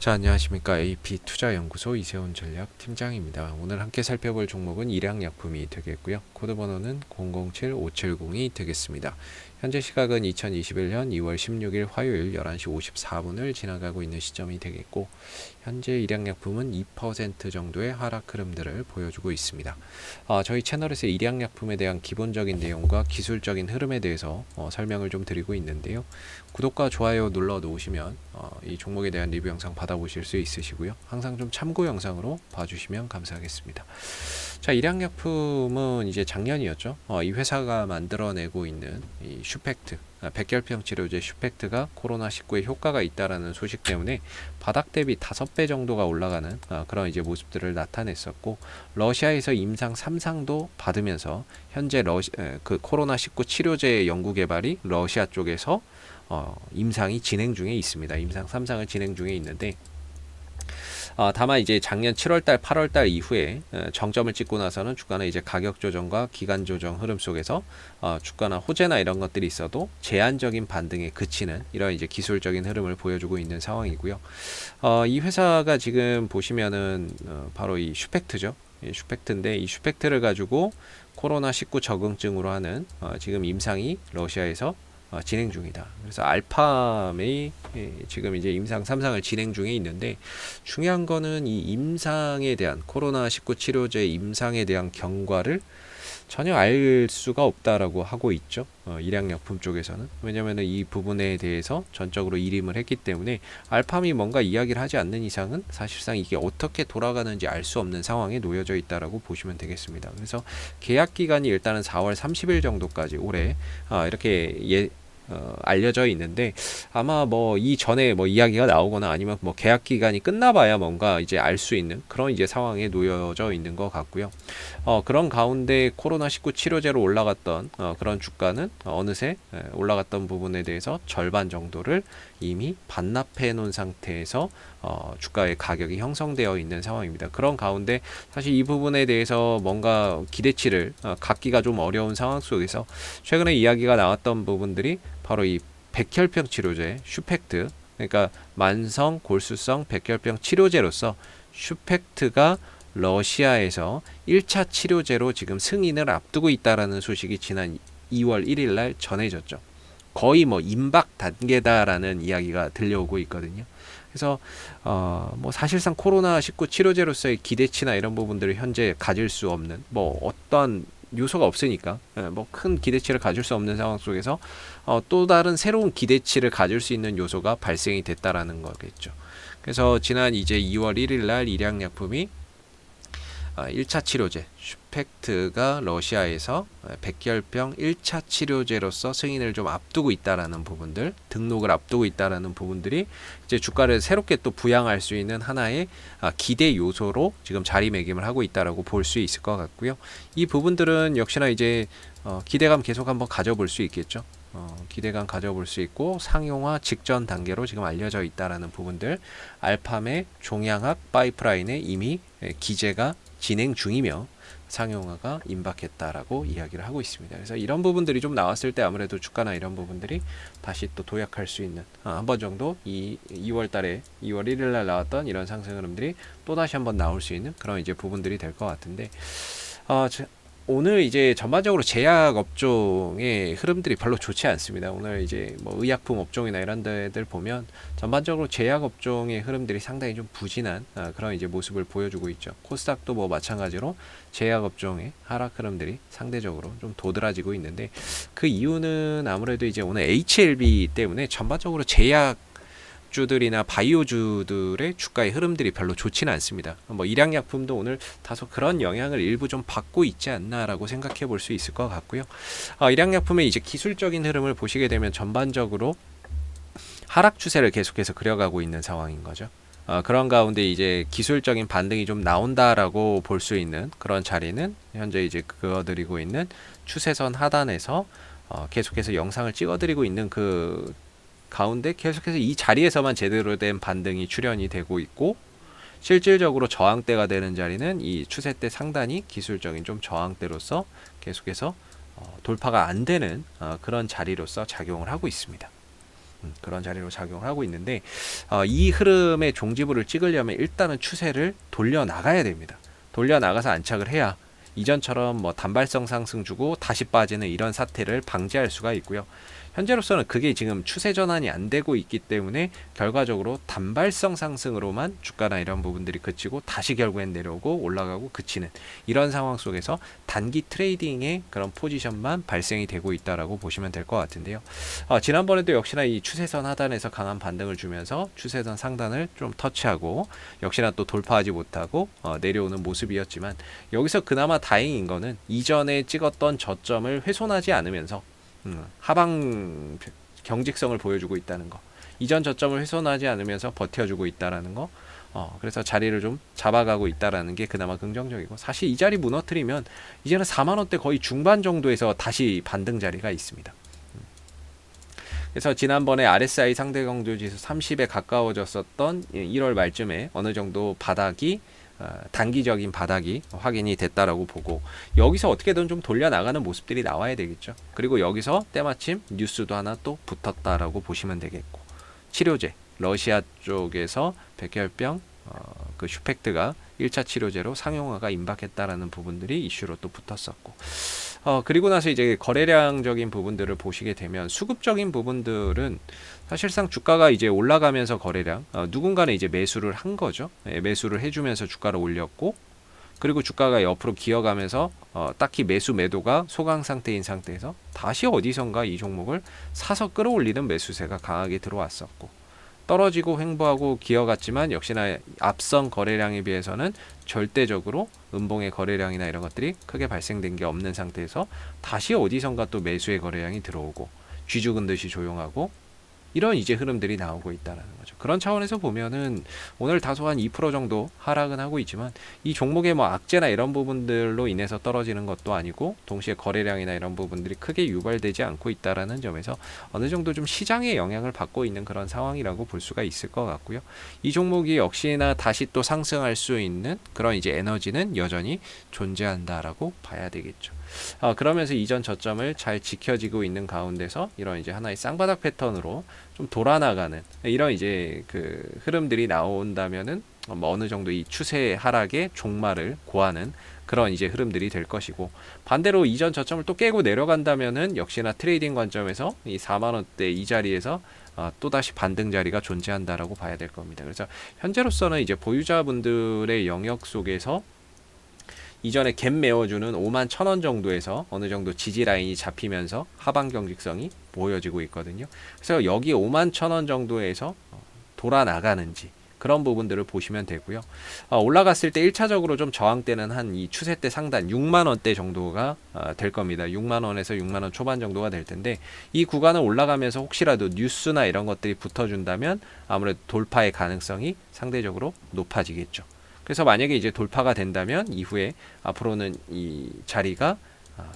자, 안녕하십니까. AP투자연구소 이세훈 전략팀장입니다. 오늘 함께 살펴볼 종목은 일양약품이 되겠고요. 코드번호는 007570이 되겠습니다. 현재 시각은 2021년 2월 16일 화요일 11시 54분을 지나가고 있는 시점이 되겠고, 현재 일양약품은 2% 정도의 하락 흐름들을 보여주고 있습니다. 저희 채널에서 일양약품에 대한 기본적인 내용과 기술적인 흐름에 대해서 설명을 좀 드리고 있는데요. 구독과 좋아요 눌러 놓으시면 이 종목에 대한 리뷰 영상 받아보실 수 있으시고요. 항상 좀 참고 영상으로 봐주시면 감사하겠습니다. 자, 일양약품은 이제 작년이었죠. 이 회사가 만들어내고 있는 이 슈펙트, 백혈병 치료제 슈펙트가 코로나19에 효과가 있다라는 소식 때문에 바닥 대비 5배 정도가 올라가는 그런 이제 모습들을 나타냈었고, 러시아에서 임상 3상도 받으면서 현재 그 코로나19 치료제 연구 개발이 러시아 쪽에서 임상이 진행 중에 있습니다. 임상 3상을 진행 중에 있는데, 다만 이제 작년 7월달, 8월달 이후에 정점을 찍고 나서는 주가는 이제 가격 조정과 기간 조정 흐름 속에서 주가나 호재나 이런 것들이 있어도 제한적인 반등에 그치는 이런 이제 기술적인 흐름을 보여주고 있는 상황이고요. 이 회사가 지금 보시면은 바로 이 슈펙트죠. 슈펙트인데, 이 슈펙트를 가지고 코로나19 적응증으로 하는 지금 임상이 러시아에서 진행 중이다. 그래서 알파메이 지금 이제 임상 3상을 진행 중에 있는데, 중요한 거는 이 임상에 대한 코로나19 치료제 임상에 대한 경과를 전혀 알 수가 없다라고 하고 있죠. 일양약품 쪽에서는. 왜냐하면 이 부분에 대해서 전적으로 일임을 했기 때문에 알팜이 뭔가 이야기를 하지 않는 이상은 사실상 이게 어떻게 돌아가는지 알 수 없는 상황에 놓여져 있다라고 보시면 되겠습니다. 그래서 계약 기간이 일단은 4월 30일 정도까지 올해 이렇게 알려져 있는데, 아마 뭐 이전에 뭐 이야기가 나오거나 아니면 뭐 계약 기간이 끝나봐야 뭔가 이제 알 수 있는 그런 이제 상황에 놓여져 있는 것 같고요. 그런 가운데 코로나19 치료제로 올라갔던 그런 주가는 어느새 올라갔던 부분에 대해서 절반 정도를 이미 반납해 놓은 상태에서 주가의 가격이 형성되어 있는 상황입니다. 그런 가운데 사실 이 부분에 대해서 뭔가 기대치를 갖기가 좀 어려운 상황 속에서 최근에 이야기가 나왔던 부분들이 바로 이 백혈병 치료제 슈펙트, 그러니까 만성 골수성 백혈병 치료제로서 슈펙트가 러시아에서 1차 치료제로 지금 승인을 앞두고 있다라는 소식이 지난 2월 1일 날 전해졌죠. 거의 뭐 임박 단계다라는 이야기가 들려오고 있거든요. 그래서 뭐 사실상 코로나19 치료제로서의 기대치나 이런 부분들을 현재 가질 수 없는 뭐 어떤 요소가 없으니까 뭐 큰 기대치를 가질 수 없는 상황 속에서 또 다른 새로운 기대치를 가질 수 있는 요소가 발생이 됐다라는 거겠죠. 그래서 지난 이제 2월 1일 날 일양약품이 1차 치료제 슈펙트가 러시아에서 백혈병 1차 치료제로서 승인을 좀 앞두고 있다라는 부분들, 등록을 앞두고 있다라는 부분들이 이제 주가를 새롭게 또 부양할 수 있는 하나의 기대 요소로 지금 자리매김을 하고 있다라고 볼 수 있을 것 같고요. 이 부분들은 역시나 이제 기대감 계속 한번 가져볼 수 있겠죠. 기대감 가져볼 수 있고, 상용화 직전 단계로 지금 알려져 있다라는 부분들, 알팜의 종양학 파이프라인에 이미 기재가 진행 중이며 상용화가 임박했다라고 이야기를 하고 있습니다. 그래서 이런 부분들이 좀 나왔을 때 아무래도 주가나 이런 부분들이 다시 또 도약할 수 있는 한 번 정도 2월 달에 2월 1일 날 나왔던 이런 상승 흐름들이 또 다시 한번 나올 수 있는 그런 이제 부분들이 될 것 같은데, 오늘 이제 전반적으로 제약 업종의 흐름들이 별로 좋지 않습니다. 오늘 이제 뭐 의약품 업종이나 이런 데들 보면 전반적으로 제약 업종의 흐름들이 상당히 좀 부진한 그런 이제 모습을 보여주고 있죠. 코스닥도 뭐 마찬가지로 제약 업종의 하락 흐름들이 상대적으로 좀 도드라지고 있는데, 그 이유는 아무래도 이제 오늘 HLB 때문에 전반적으로 제약 주들이나 바이오주들의 주가의 흐름들이 별로 좋지는 않습니다. 뭐 일양약품도 오늘 다소 그런 영향을 일부 좀 받고 있지 않나라고 생각해 볼 수 있을 것 같고요. 일양약품의 이제 기술적인 흐름을 보시게 되면 전반적으로 하락 추세를 계속해서 그려가고 있는 상황인 거죠. 그런 가운데 이제 기술적인 반등이 좀 나온다라고 볼 수 있는 그런 자리는 현재 이제 그어드리고 있는 추세선 하단에서 계속해서 영상을 찍어드리고 있는 그 가운데 계속해서 이 자리에서만 제대로 된 반등이 출현이 되고 있고, 실질적으로 저항대가 되는 자리는 이 추세대 상단이 기술적인 좀 저항대로서 계속해서 돌파가 안 되는 그런 자리로서 작용을 하고 있습니다. 그런 자리로 작용을 하고 있는데 이 흐름의 종지부를 찍으려면 일단은 추세를 돌려나가야 됩니다. 돌려나가서 안착을 해야 이전처럼 뭐 단발성 상승 주고 다시 빠지는 이런 사태를 방지할 수가 있고요. 현재로서는 그게 지금 추세 전환이 안 되고 있기 때문에 결과적으로 단발성 상승으로만 주가나 이런 부분들이 그치고 다시 결국엔 내려오고 올라가고 그치는 이런 상황 속에서 단기 트레이딩의 그런 포지션만 발생이 되고 있다라고 보시면 될 것 같은데요. 지난번에도 역시나 이 추세선 하단에서 강한 반등을 주면서 추세선 상단을 좀 터치하고 역시나 또 돌파하지 못하고 내려오는 모습이었지만 여기서 그나마 다행인 거는 이전에 찍었던 저점을 훼손하지 않으면서 하방 경직성을 보여주고 있다는 거, 이전 저점을 훼손하지 않으면서 버텨주고 있다라는 거, 그래서 자리를 좀 잡아가고 있다라는 게 그나마 긍정적이고, 사실 이 자리 무너뜨리면 이제는 4만원대 거의 중반 정도에서 다시 반등 자리가 있습니다. 그래서 지난번에 RSI 상대 강조 지수 30에 가까워졌었던 1월 말쯤에 어느 정도 바닥이 단기적인 바닥이 확인이 됐다라고 보고 여기서 어떻게든 좀 돌려나가는 모습들이 나와야 되겠죠. 그리고 여기서 때마침 뉴스도 하나 또 붙었다라고 보시면 되겠고, 치료제 러시아 쪽에서 백혈병 그 슈펙트가 1차 치료제로 상용화가 임박했다라는 부분들이 이슈로 또 붙었었고, 그리고 나서 이제 거래량적인 부분들을 보시게 되면 수급적인 부분들은 사실상 주가가 이제 올라가면서 거래량 누군가는 이제 매수를 한 거죠. 매수를 해주면서 주가를 올렸고, 그리고 주가가 옆으로 기어가면서 딱히 매수 매도가 소강 상태인 상태에서 다시 어디선가 이 종목을 사서 끌어올리는 매수세가 강하게 들어왔었고, 떨어지고 횡보하고 기어갔지만 역시나 앞선 거래량에 비해서는 절대적으로 음봉의 거래량이나 이런 것들이 크게 발생된 게 없는 상태에서 다시 어디선가 또 매수의 거래량이 들어오고 쥐죽은 듯이 조용하고 이런 이제 흐름들이 나오고 있다는 거죠. 그런 차원에서 보면은 오늘 다소 한 2% 정도 하락은 하고 있지만 이 종목의 뭐 악재나 이런 부분들로 인해서 떨어지는 것도 아니고 동시에 거래량이나 이런 부분들이 크게 유발되지 않고 있다라는 점에서 어느 정도 좀 시장의 영향을 받고 있는 그런 상황이라고 볼 수가 있을 것 같고요. 이 종목이 역시나 다시 또 상승할 수 있는 그런 이제 에너지는 여전히 존재한다라고 봐야 되겠죠. 그러면서 이전 저점을 잘 지켜지고 있는 가운데서 이런 이제 하나의 쌍바닥 패턴으로 좀 돌아나가는 이런 이제 그 흐름들이 나온다면은 뭐 어느 정도 이 추세 하락의 종말을 고하는 그런 이제 흐름들이 될 것이고, 반대로 이전 저점을 또 깨고 내려간다면은 역시나 트레이딩 관점에서 이 4만원대 이 자리에서 또다시 반등 자리가 존재한다라고 봐야 될 겁니다. 그래서 현재로서는 이제 보유자분들의 영역 속에서 이전에 갭 메워주는 51,000원 정도에서 어느 정도 지지 라인이 잡히면서 하방 경직성이 보여지고 있거든요. 그래서 여기 51,000원 정도에서 돌아나가는지 그런 부분들을 보시면 되고요. 올라갔을 때 1차적으로 좀 저항대는 한 이 추세대 상단 6만원대 정도가 될 겁니다. 6만원에서 6만원 초반 정도가 될 텐데, 이 구간을 올라가면서 혹시라도 뉴스나 이런 것들이 붙어준다면 아무래도 돌파의 가능성이 상대적으로 높아지겠죠. 그래서 만약에 이제 돌파가 된다면 이후에 앞으로는 이 자리가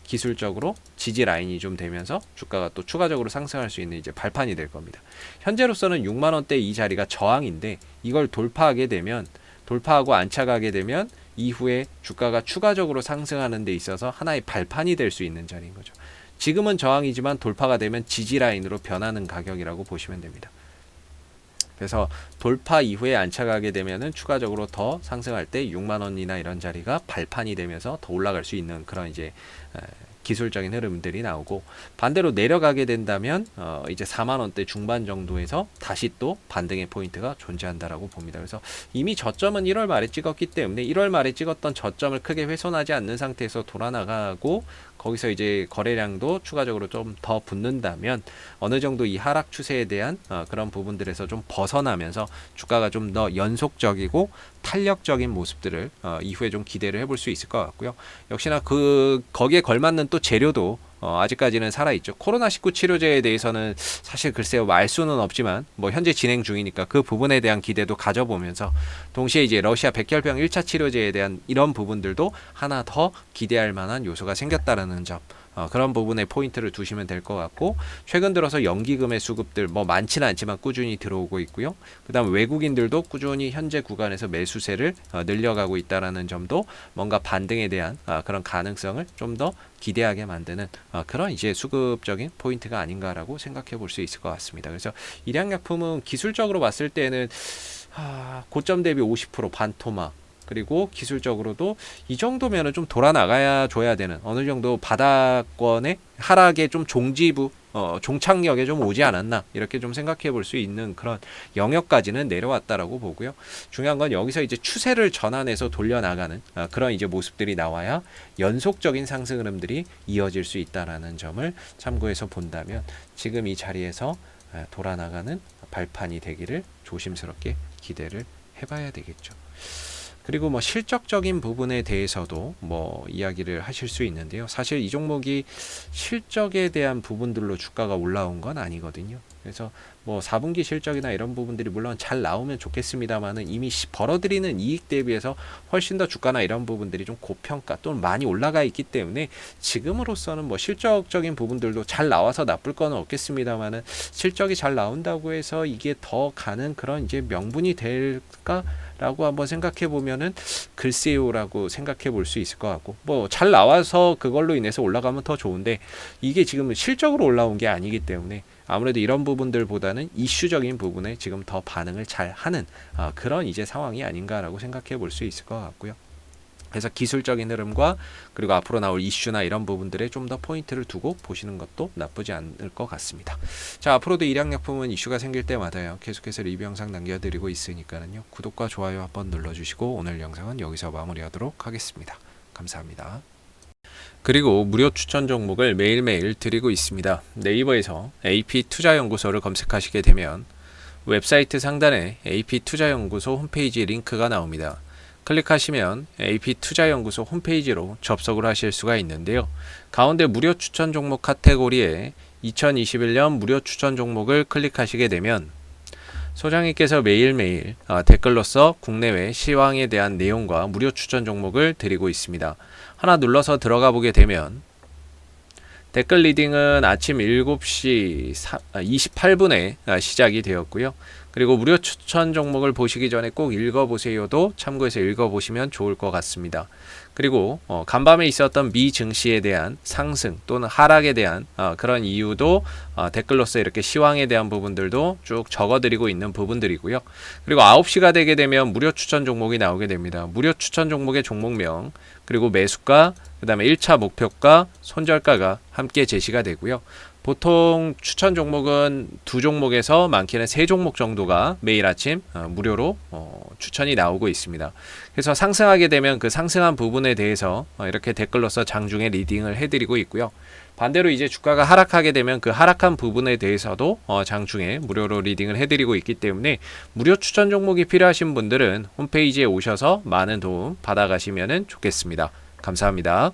기술적으로 지지 라인이 좀 되면서 주가가 또 추가적으로 상승할 수 있는 이제 발판이 될 겁니다. 현재로서는 6만원대 이 자리가 저항인데 이걸 돌파하게 되면, 돌파하고 안착하게 되면 이후에 주가가 추가적으로 상승하는 데 있어서 하나의 발판이 될 수 있는 자리인 거죠. 지금은 저항이지만 돌파가 되면 지지 라인으로 변하는 가격이라고 보시면 됩니다. 그래서 돌파 이후에 안착하게 되면은 추가적으로 더 상승할 때 6만원이나 이런 자리가 발판이 되면서 더 올라갈 수 있는 그런 이제 기술적인 흐름들이 나오고, 반대로 내려가게 된다면 이제 4만원대 중반 정도에서 다시 또 반등의 포인트가 존재한다라고 봅니다. 그래서 이미 저점은 1월 말에 찍었기 때문에 1월 말에 찍었던 저점을 크게 훼손하지 않는 상태에서 돌아나가고, 거기서 이제 거래량도 추가적으로 좀 더 붙는다면 어느 정도 이 하락 추세에 대한 그런 부분들에서 좀 벗어나면서 주가가 좀 더 연속적이고 탄력적인 모습들을 이후에 좀 기대를 해볼 수 있을 것 같고요. 역시나 거기에 걸맞는 또 재료도 아직까지는 살아있죠. 코로나19 치료제에 대해서는 사실 글쎄요, 알 수는 없지만 뭐 현재 진행 중이니까 그 부분에 대한 기대도 가져보면서, 동시에 이제 러시아 백혈병 1차 치료제에 대한 이런 부분들도 하나 더 기대할 만한 요소가 생겼다라는 점 그런 부분에 포인트를 두시면 될 것 같고, 최근 들어서 연기금의 수급들 뭐 많지는 않지만 꾸준히 들어오고 있고요. 그다음 외국인들도 꾸준히 현재 구간에서 매수세를 늘려가고 있다라는 점도 뭔가 반등에 대한 그런 가능성을 좀 더 기대하게 만드는 그런 이제 수급적인 포인트가 아닌가라고 생각해 볼 수 있을 것 같습니다. 그래서 일양약품은 기술적으로 봤을 때는 고점 대비 50% 반토막, 그리고 기술적으로도 이 정도면은 좀 돌아 나가야 줘야 되는, 어느 정도 바닥권의 하락의 좀 종지부, 종착역에 좀 오지 않았나, 이렇게 좀 생각해 볼 수 있는 그런 영역까지는 내려왔다라고 보고요. 중요한 건 여기서 이제 추세를 전환해서 돌려나가는 그런 이제 모습들이 나와야 연속적인 상승 흐름들이 이어질 수 있다라는 점을 참고해서 본다면, 지금 이 자리에서 돌아 나가는 발판이 되기를 조심스럽게 기대를 해봐야 되겠죠. 그리고 뭐 실적적인 부분에 대해서도 뭐 이야기를 하실 수 있는데요. 사실 이 종목이 실적에 대한 부분들로 주가가 올라온 건 아니거든요. 그래서 뭐 4분기 실적이나 이런 부분들이 물론 잘 나오면 좋겠습니다만은, 이미 벌어들이는 이익 대비해서 훨씬 더 주가나 이런 부분들이 좀 고평가 또는 많이 올라가 있기 때문에, 지금으로서는 뭐 실적적인 부분들도 잘 나와서 나쁠 건 없겠습니다만은, 실적이 잘 나온다고 해서 이게 더 가는 그런 이제 명분이 될까? 라고 한번 생각해 보면은 글쎄요라고 생각해 볼 수 있을 것 같고, 뭐 잘 나와서 그걸로 인해서 올라가면 더 좋은데, 이게 지금 실적으로 올라온 게 아니기 때문에 아무래도 이런 부분들보다는 이슈적인 부분에 지금 더 반응을 잘 하는 그런 이제 상황이 아닌가라고 생각해 볼 수 있을 것 같고요. 그래서 기술적인 흐름과 그리고 앞으로 나올 이슈나 이런 부분들에 좀 더 포인트를 두고 보시는 것도 나쁘지 않을 것 같습니다. 자, 앞으로도 일양약품은 이슈가 생길 때마다요, 계속해서 리뷰 영상 남겨드리고 있으니까요, 구독과 좋아요 한번 눌러주시고, 오늘 영상은 여기서 마무리하도록 하겠습니다. 감사합니다. 그리고 무료 추천 종목을 매일매일 드리고 있습니다. 네이버에서 AP투자연구소를 검색하시게 되면 웹사이트 상단에 AP투자연구소 홈페이지 링크가 나옵니다. 클릭하시면 AP투자연구소 홈페이지로 접속을 하실 수가 있는데요. 가운데 무료 추천 종목 카테고리에 2021년 무료 추천 종목을 클릭하시게 되면 소장님께서 매일매일 댓글로서 국내외 시황에 대한 내용과 무료 추천 종목을 드리고 있습니다. 하나 눌러서 들어가 보게 되면 댓글 리딩은 아침 7시 28분에 시작이 되었고요. 그리고 무료 추천 종목을 보시기 전에 꼭 읽어보세요도 참고해서 읽어보시면 좋을 것 같습니다. 그리고 간밤에 있었던 미 증시에 대한 상승 또는 하락에 대한 그런 이유도 댓글로서 이렇게 시황에 대한 부분들도 쭉 적어드리고 있는 부분들이고요. 그리고 9시가 되게 되면 무료 추천 종목이 나오게 됩니다. 무료 추천 종목의 종목명, 그리고 매수가, 그 다음에 1차 목표가, 손절가가 함께 제시가 되고요. 보통 추천 종목은 2종목에서 많게는 3종목 정도가 매일 아침 무료로 추천이 나오고 있습니다. 그래서 상승하게 되면 그 상승한 부분에 대해서 이렇게 댓글로서 장중에 리딩을 해드리고 있고요. 반대로 이제 주가가 하락하게 되면 그 하락한 부분에 대해서도 장중에 무료로 리딩을 해드리고 있기 때문에, 무료 추천 종목이 필요하신 분들은 홈페이지에 오셔서 많은 도움 받아가시면 좋겠습니다. 감사합니다.